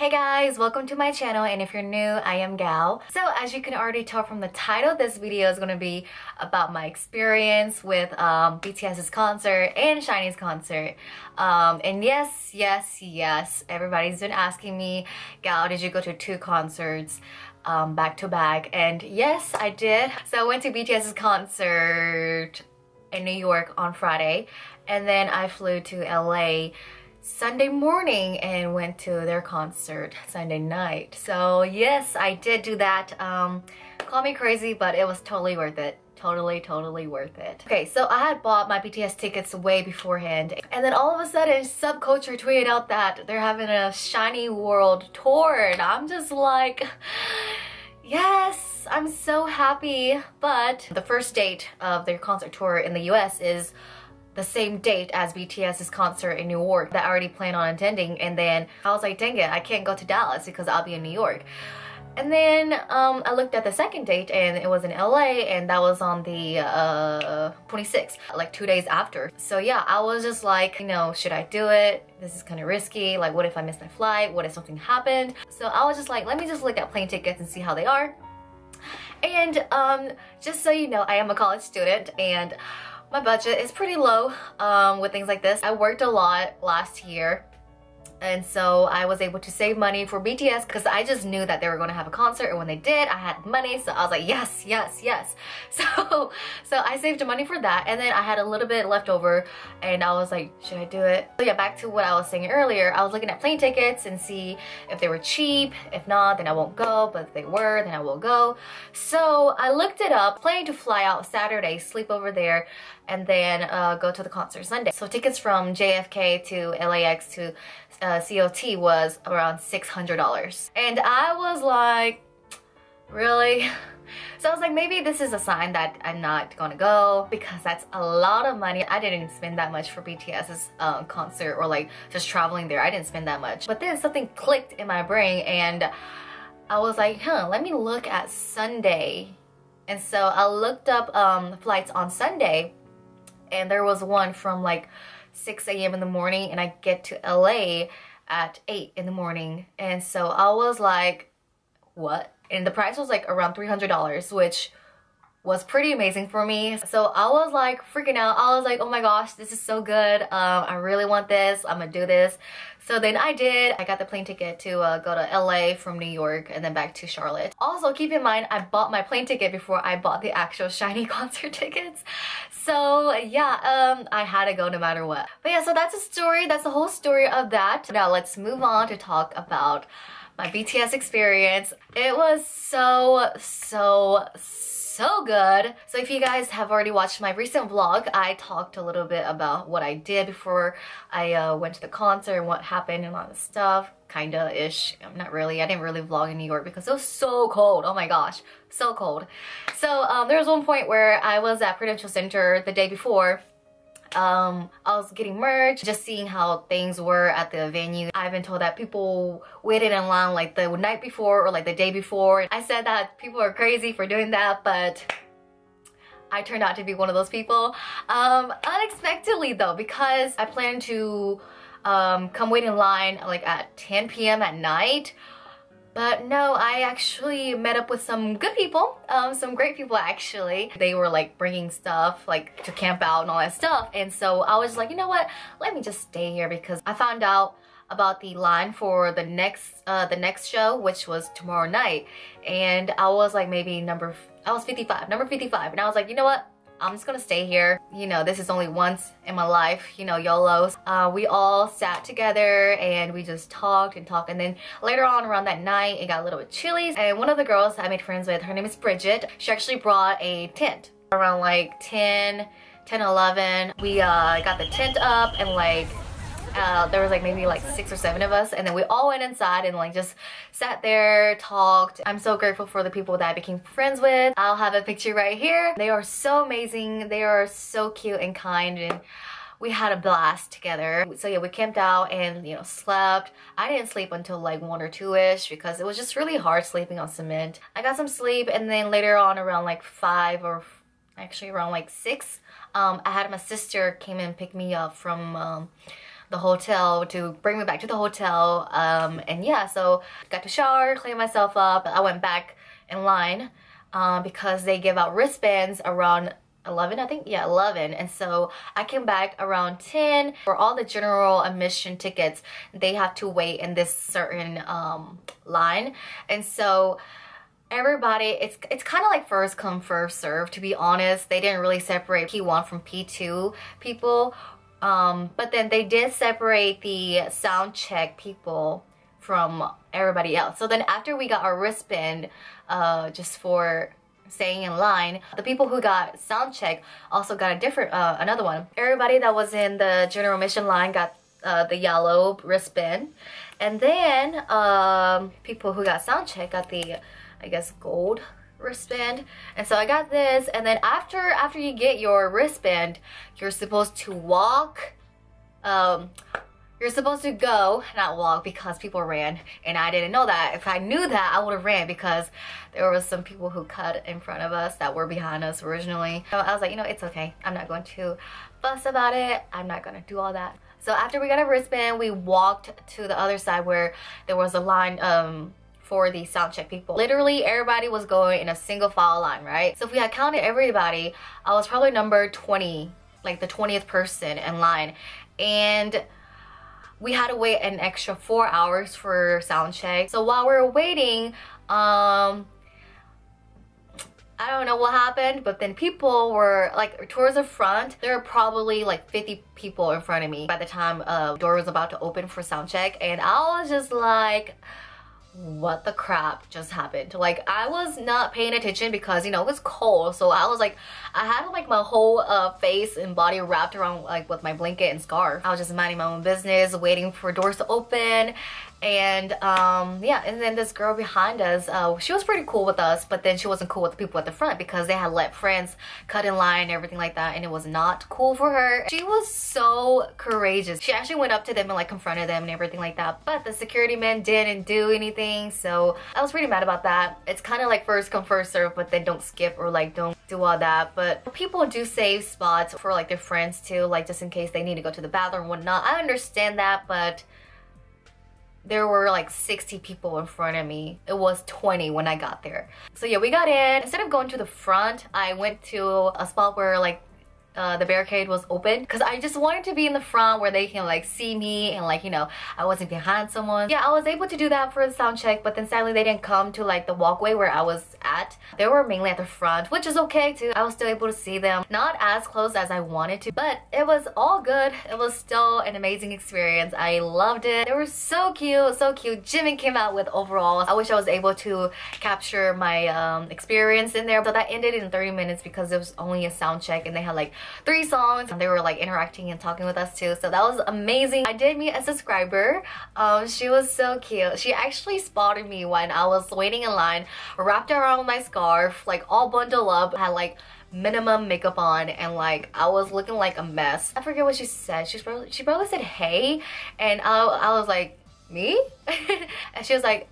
Hey guys, welcome to my channel, and if you're new, I am Gal. So as you can already tell from the title, this video is going to be about my experience with BTS's concert and SHINee's concert. And yes, everybody's been asking me, Gal, did you go to 2 concerts back to back? And yes, I did. So I went to BTS's concert in New York on Friday, and then I flew to LA Sunday morning and went to their concert Sunday night. So yes, I did do that. Call me crazy, but it was totally worth it. Totally worth it. Okay, so I had bought my BTS tickets way beforehand, and then all of a sudden Subculture tweeted out that they're having a SHINee World Tour, and I'm just like, yes, I'm so happy. But the first date of their concert tour in the US is the same date as BTS's concert in Newark that I already planned on attending, and then I was like, dang it, I can't go to Dallas because I'll be in New York. And then I looked at the second date, and it was in LA, and that was on the 26th, like 2 days after. So yeah, I was just like, you know, should I do it? This is kind of risky. Like, what if I miss my flight? What if something happened? So I was just like, let me just look at plane tickets and see how they are. And just so you know, I am a college student, and my budget is pretty low with things like this. I worked a lot last year, and so I was able to save money for BTS because I just knew that they were going to have a concert, and when they did, I had money, so I was like, yes. So I saved money for that, and then I had a little bit left over, and I was like, should I do it? So yeah, back to what I was saying earlier, I was looking at plane tickets and see if they were cheap. If not, then I won't go, but if they were, then I will go. So I looked it up, planning to fly out Saturday, sleep over there, and then go to the concert Sunday. So tickets from JFK to LAX to COT was around $600. And I was like, really? So I was like, maybe this is a sign that I'm not gonna go, because that's a lot of money. I didn't spend that much for BTS's concert, or like just traveling there. I didn't spend that much. But then something clicked in my brain, and I was like, let me look at Sunday. And so I looked up flights on Sunday, and there was one from like 6 a.m. in the morning, and I get to LA at 8 in the morning. And so I was like, what? And the price was like around $300, which was pretty amazing for me. So I was like freaking out. I was like, oh my gosh, this is so good. I really want this. I'm gonna do this. So then I did. I got the plane ticket to go to LA from New York and then back to Charlotte. Also, keep in mind, I bought my plane ticket before I bought the actual SHINee concert tickets. So yeah, I had to go no matter what. But yeah, so that's a story. That's the whole story of that. Now let's move on to talk about my BTS experience. It was so good. So if you guys have already watched my recent vlog, I talked a little bit about what I did before I went to the concert and what happened and all the stuff. Kinda-ish. Not really. I didn't really vlog in New York because it was so cold. Oh my gosh. So cold. So there was one point where I was at Prudential Center the day before. I was getting merch, just seeing how things were at the venue. I've been told that people waited in line like the night before or like the day before. I said that people are crazy for doing that, but I turned out to be one of those people. Unexpectedly though, because I planned to come wait in line like at 10 p.m. at night. But no, I actually met up with some good people, some great people actually. They were like bringing stuff like to camp out and all that stuff. And so I was like, you know what? Let me just stay here, because I found out about the line for the next show, which was tomorrow night. And I was like maybe number 55. And I was like, you know what? I'm just gonna stay here. You know, this is only once in my life, you know, YOLOs. We all sat together and we just talked, and then later on around that night, it got a little bit chilly. And one of the girls I made friends with, her name is Bridget. She actually brought a tent around like 10, 11. We got the tent up, and like there was like maybe like 6 or 7 of us, and then we all went inside and like just sat there, talked. I'm so grateful for the people that I became friends with. I'll have a picture right here. They are so amazing. They are so cute and kind, and we had a blast together. So yeah, we camped out and, you know, slept. I didn't sleep until like 1 or 2-ish because it was just really hard sleeping on cement. I got some sleep, and then later on around like 5 or actually around like 6, I had my sister came and pick me up from the hotel to bring me back to the hotel. And yeah, so got to shower, clean myself up. I went back in line because they give out wristbands around 11, I think. Yeah, 11. And so I came back around 10. For all the general admission tickets, they have to wait in this certain line. And so everybody, it's kind of like first come first serve, to be honest. They didn't really separate P1 from P2 people, but then they did separate the sound check people from everybody else. So then after we got our wristband just for staying in line, the people who got sound check also got a different another one. Everybody that was in the general admission line got the yellow wristband, and then people who got sound check got the, I guess, gold wristband. And so I got this, and then after you get your wristband, you're supposed to walk. You're supposed to go, not walk, because people ran, and I didn't know that. If I knew that, I would have ran, because there was some people who cut in front of us that were behind us originally. So I was like, you know, it's okay. I'm not going to fuss about it. I'm not going to do all that. So after we got a wristband, we walked to the other side where there was a line for the sound check people. Literally everybody was going in a single file line, right? So if we had counted everybody, I was probably number 20, like the 20th person in line. And we had to wait an extra 4 hours for sound check. So while we were waiting, I don't know what happened, but then people were like towards the front. There were probably like 50 people in front of me by the time the door was about to open for sound check, and I was just like, what the crap just happened? Like, I was not paying attention because, you know, it was cold. So I was like, I had like my whole face and body wrapped around like with my blanket and scarf. I was just minding my own business, waiting for doors to open. And yeah, and then this girl behind us, she was pretty cool with us, but then she wasn't cool with the people at the front because they had let friends cut in line and everything like that, and it was not cool for her. She was so courageous. She actually went up to them and like confronted them and everything like that, but the security men didn't do anything, so I was pretty mad about that. It's kind of like first come first serve, but then don't skip or like don't do all that. But people do save spots for like their friends too, like just in case they need to go to the bathroom and whatnot. I understand that, but there were like 60 people in front of me. It was 20 when I got there. So yeah, we got in. Instead of going to the front, I went to a spot where like the barricade was open, because I just wanted to be in the front where they can like see me and like, you know, I wasn't behind someone. Yeah, I was able to do that for the sound check, but then sadly they didn't come to like the walkway where I was at. They were mainly at the front, which is okay too. I was still able to see them. Not as close as I wanted to, but it was all good. It was still an amazing experience. I loved it. They were so cute, so cute. Jimin came out with overalls. I wish I was able to capture my experience in there, but that ended in 30 minutes because it was only a sound check and they had like 3 songs, and they were like interacting and talking with us too, so that was amazing. I did meet a subscriber. She was so cute. She actually spotted me when I was waiting in line, wrapped around my scarf, like all bundled up, had like minimum makeup on, and like I was looking like a mess. I forget what she said. She probably said hey, and I was like, me? And she was like,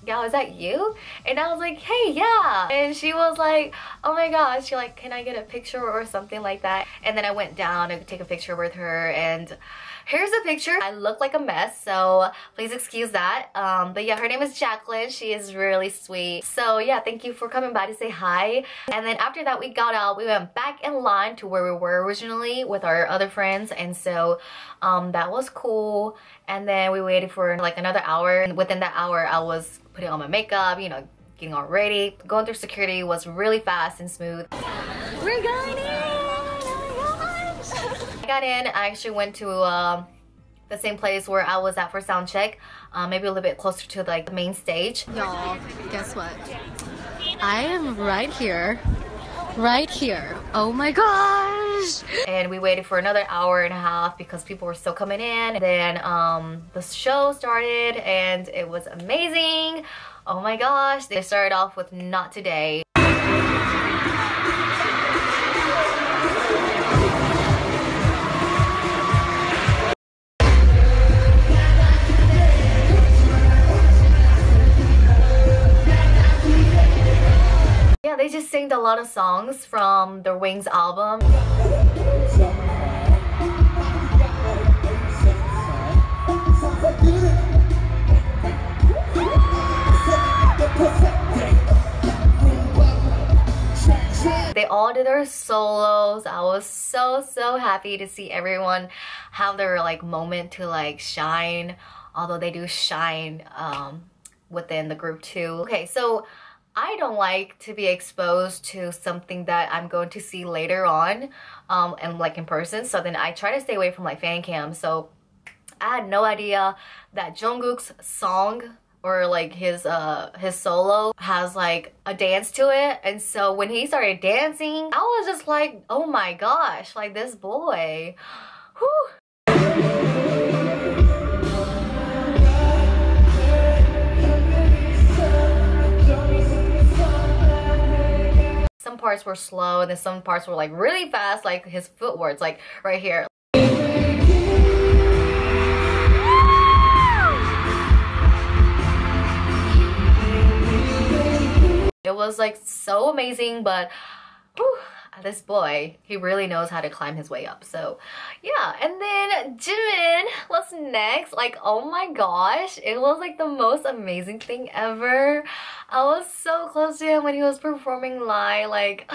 "Gal, is that you?" And I was like, "Hey, yeah." And she was like, "Oh my gosh," she like, "Can I get a picture?" or something like that. And then I went down to take a picture with her, and here's a picture. I look like a mess, so please excuse that. But yeah, her name is Jacqueline. She is really sweet. So yeah, thank you for coming by to say hi. And then after that, we got out. We went back in line to where we were originally with our other friends, and so that was cool. And then we waited for like another hour, and within that hour, I was putting on my makeup, you know, getting all ready. Going through security was really fast and smooth. We're going in! I got in. I actually went to the same place where I was at for sound check, maybe a little bit closer to like the main stage. Y'all, guess what? I am right here. Right here. Oh my gosh! And we waited for another hour and a half because people were still coming in. And then the show started and it was amazing. Oh my gosh. They started off with Not Today. Yeah, they just sang a lot of songs from the Wings album. their solos. I was so happy to see everyone have their like moment to like shine, although they do shine within the group too. Okay, so I don't like to be exposed to something that I'm going to see later on and like in person, so then I try to stay away from like fan cam. So I had no idea that Jungkook's song or like his solo has like a dance to it, and so when he started dancing, I was just like, oh my gosh, like this boy. Whew. Some parts were slow and then some parts were like really fast, like his footwork, like right here. It was like so amazing, but whew, this boy, he really knows how to climb his way up. So yeah, and then Jimin was next. Like, oh my gosh, it was like the most amazing thing ever. I was so close to him when he was performing live, like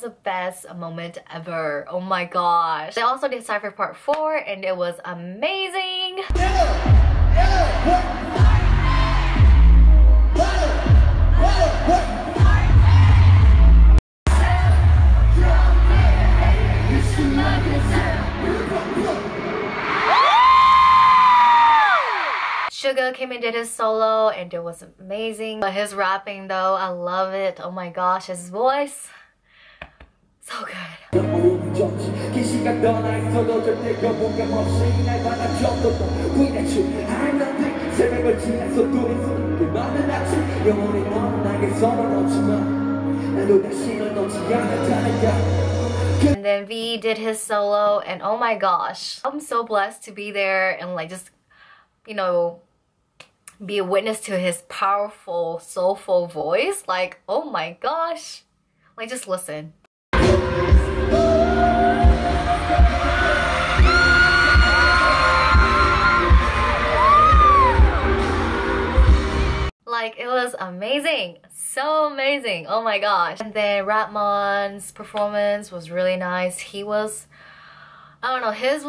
the best moment ever. Oh my gosh. They also did Cypher Part 4 and it was amazing. Suga came and did his solo and it was amazing. But his rapping though, I love it. Oh my gosh, his voice. So good. And then V did his solo and oh my gosh, I'm so blessed to be there and like just, you know, be a witness to his powerful, soulful voice. Like, oh my gosh. Like, just listen. Like, it was amazing. So amazing. Oh my gosh. And then Rapmon's performance was really nice. He was, I don't know, his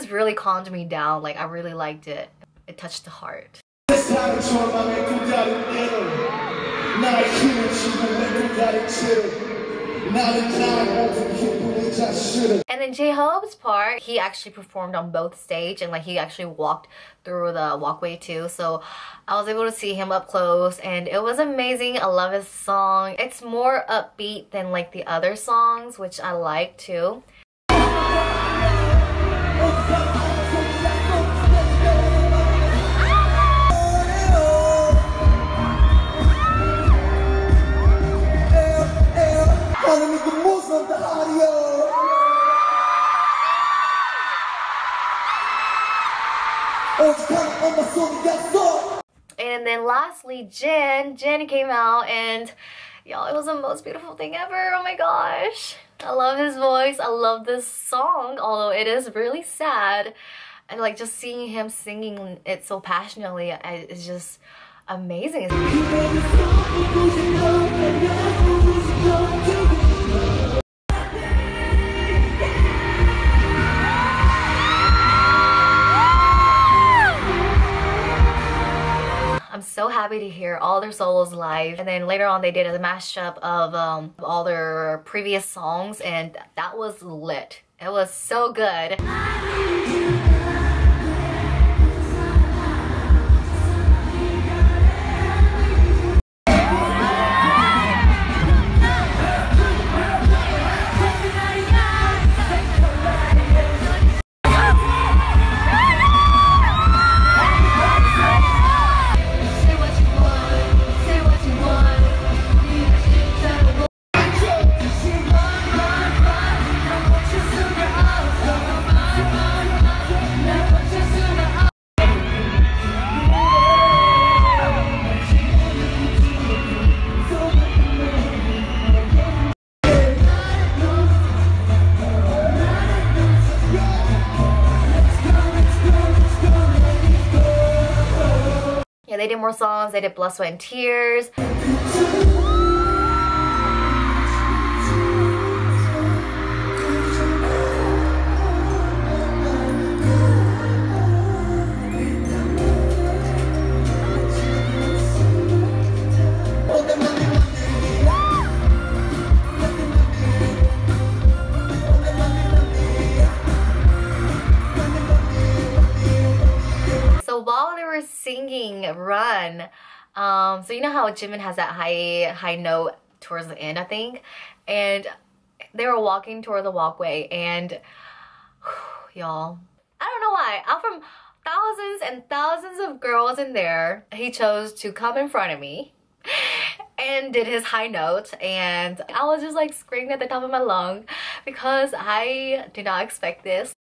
really calmed me down. Like, I really liked it. It touched the heart. And then J-Hope's part, he actually performed on both stage and like he actually walked through the walkway too, so I was able to see him up close and it was amazing. I love his song. It's more upbeat than like the other songs, which I like too. And then lastly, Jin came out and y'all, it was the most beautiful thing ever. Oh my gosh. I love his voice. I love this song, although it is really sad. And like just seeing him singing it so passionately is just amazing. I'm so happy to hear all their solos live. And then later on they did a mashup of all their previous songs and that was lit. It was so good. Yeah, they did more songs. They did Blood, Sweat, and Tears. So while they were singing Run, so you know how Jimin has that high note towards the end, I think, and they were walking toward the walkway, and y'all, I don't know why, out from thousands and thousands of girls in there, he chose to come in front of me and did his high note, and I was just like screaming at the top of my lung because I did not expect this.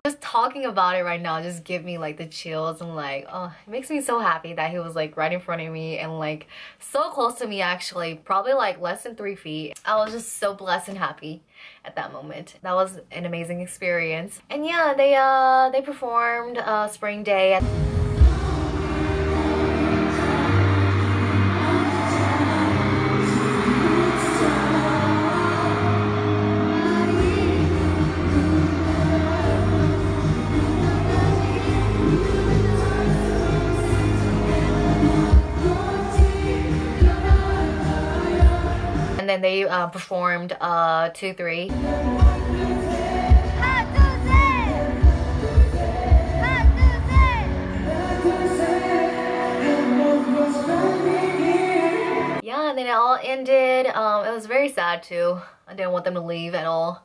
Just talking about it right now just give me like the chills, and like, oh, it makes me so happy that he was like right in front of me and like so close to me, actually, probably like less than 3 feet. I was just so blessed and happy at that moment. That was an amazing experience. And yeah, they performed Spring Day. And then they performed 2-3. Yeah, and then it all ended. It was very sad too. I didn't want them to leave at all.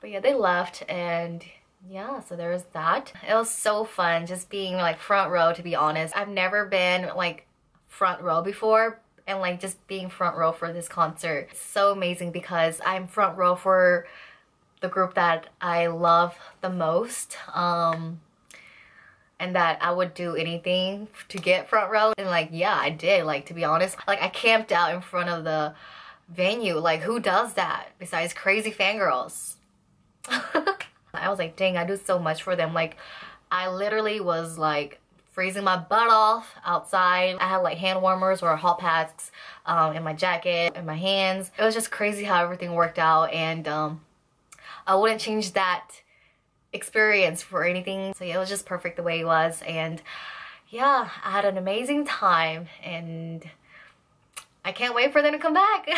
Yeah, they left, and yeah, so there was that. It was so fun just being like front row, to be honest. I've never been like front row before, and like just being front row for this concert, it's so amazing because I'm front row for the group that I love the most, and that I would do anything to get front row. And like, yeah, I did, like, to be honest, like I camped out in front of the venue. Like, who does that besides crazy fangirls? I was like, dang, I do so much for them. Like, I literally was like freezing my butt off outside. I had like hand warmers or hot packs in my jacket, in my hands. It was just crazy how everything worked out, and I wouldn't change that experience for anything. So yeah, it was just perfect the way it was, and yeah, I had an amazing time, and I can't wait for them to come back.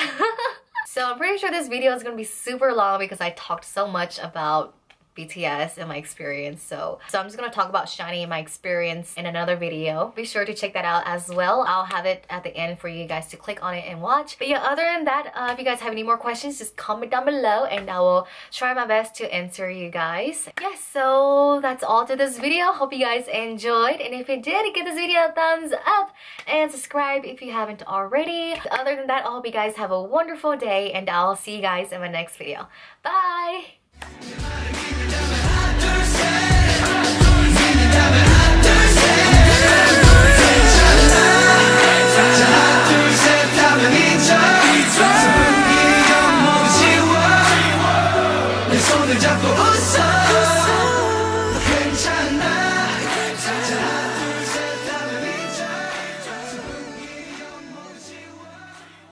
So I'm pretty sure this video is going to be super long because I talked so much about BTS and my experience. So I'm just going to talk about SHINee and my experience in another video. Be sure to check that out as well. I'll have it at the end for you guys to click on it and watch. But yeah, other than that, if you guys have any more questions, just comment down below and I will try my best to answer you guys. Yes, so that's all to this video. Hope you guys enjoyed, and if you did, give this video a thumbs up and subscribe if you haven't already. Other than that, I hope you guys have a wonderful day, and I'll see you guys in my next video. Bye! 손을 잡고 웃어